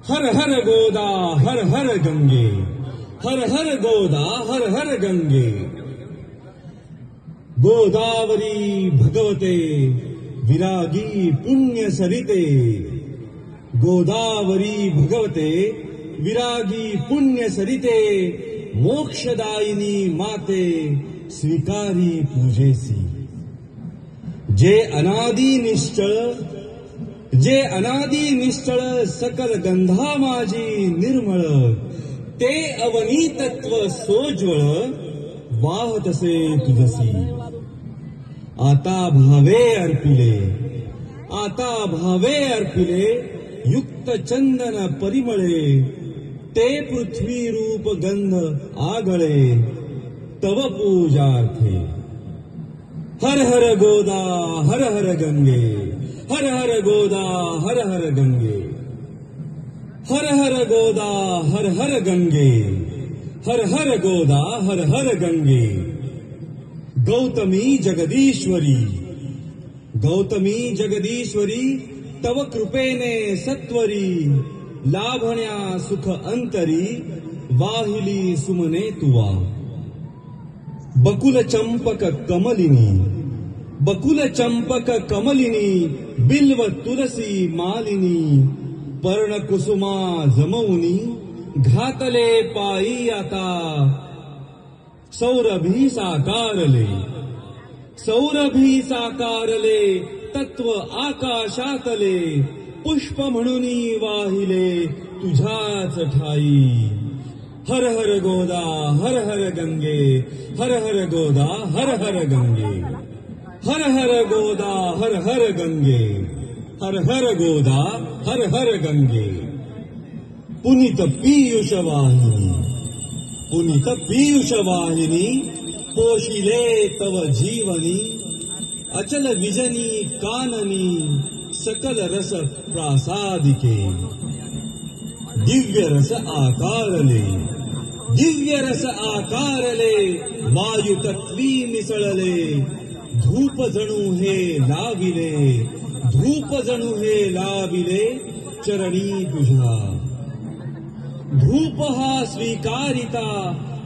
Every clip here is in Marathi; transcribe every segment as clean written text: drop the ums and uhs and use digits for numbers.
हर हर गोदा हर हर गंगे, हर हर गोदा हर हर गंगे। गोदावरी भगवते विरागी पुण्य सरिते, गोदावरी भगवते विरागी पुण्य सरिते, मोक्षदायिनी माते स्वीकारी पूजेसी। जे अनादी निश्चळ सकल गंधा माझी निर्मळ, ते अवनी तत्व सोज्वळ वाहतसे तुझसी। आता भावे अर्पिले युक्त चंदन परिमळे, ते पृथ्वी रूप गंध आगळे तव पूजार्थे। हर हर गोदा हर हर गंगे, हर हर गोदा हर हर गंगे, हर हर गोदा हर हर गंगे, हर हर गोदा हर हर गंगे। गौतमी जगदीश्वरी तव कृपेने सत्वरी, लाभण्या सुख अंतरी वाहिली सुमने तुवा। बकुल चंपक कमलिनी बिल्व तुलसी मालिनी, पर्ण कुसुमा जमवुनी घातले पायी आता। सौरभी साकारले तत्व आकाशातले, पुष्प म्हणूनी वाहिले तुझ्याच ठाई। हर हर गोदा हर हर गंगे, हर हर गोदा हर हर गंगे, हर हर गोदा हर हर गंगे, हर हर गोदा हर हर गंगे। पुनीत पीयूष वाहिनी पोशिले तव जीवनी, अचल विजनी काननी सकल रस प्रासादिके। दिव्य रस आकारले वायु तत्वी मिसळले, धूप जणू हे लाविले चरणी तुझा। धूप हा स्वीकारिता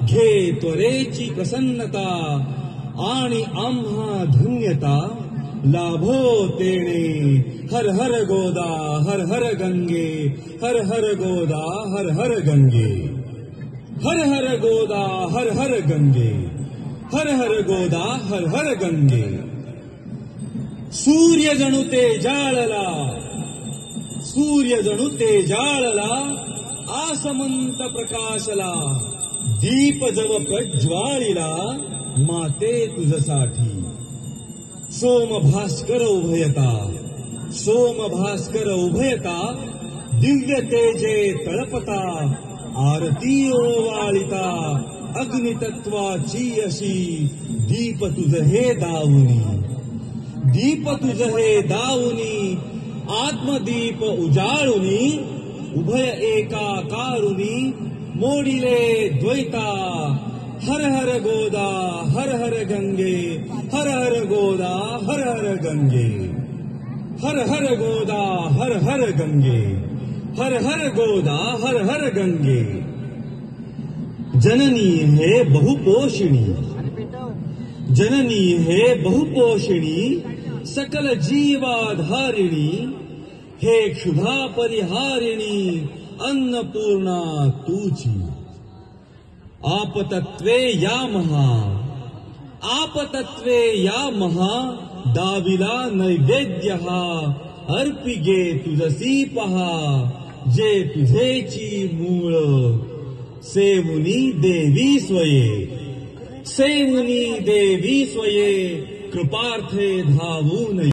घे त्वरेची प्रसन्नता, आणि आम्हा धन्यता लाभो तेणे। हर हर गोदा हर हर गंगे, हर हर गोदा हर हर गंगे, हर हर गोदा हर हर गंगे, हर हर गोदा हर हर गंगे। सूर्य जणू ते जाळला आसमंत प्रकाशला, दीप जव प्रज्वाळिला माते तुझसाठी। सोम भास्कर उभयता दिव्य तेजे तळपता, आरती ओवाळिता अग्नितत्वाची अशी। दीप तुझ हे दावुनी आत्मदीप उजाळुनी, उभय एकाकारुनी मोडिले द्वैता। हर हर गोदा हर हर गंगे, हर हर गोदा हर हर गंगे, हर हर गोदा हर हर गंगे, हर हर गोदा हर हर गंगे। जननी हे बहुपोषिणी सकल जीवाधारिणी, हे क्षुधा परिहारिणी अन्नपूर्णा तूची। आपतत्वे या महा दाविला नैवेद्य हा, अर्पिगे तुझसी पहा जे तुझेची मूळ। सेवुनी देवी स्वये कृपार्थे धावून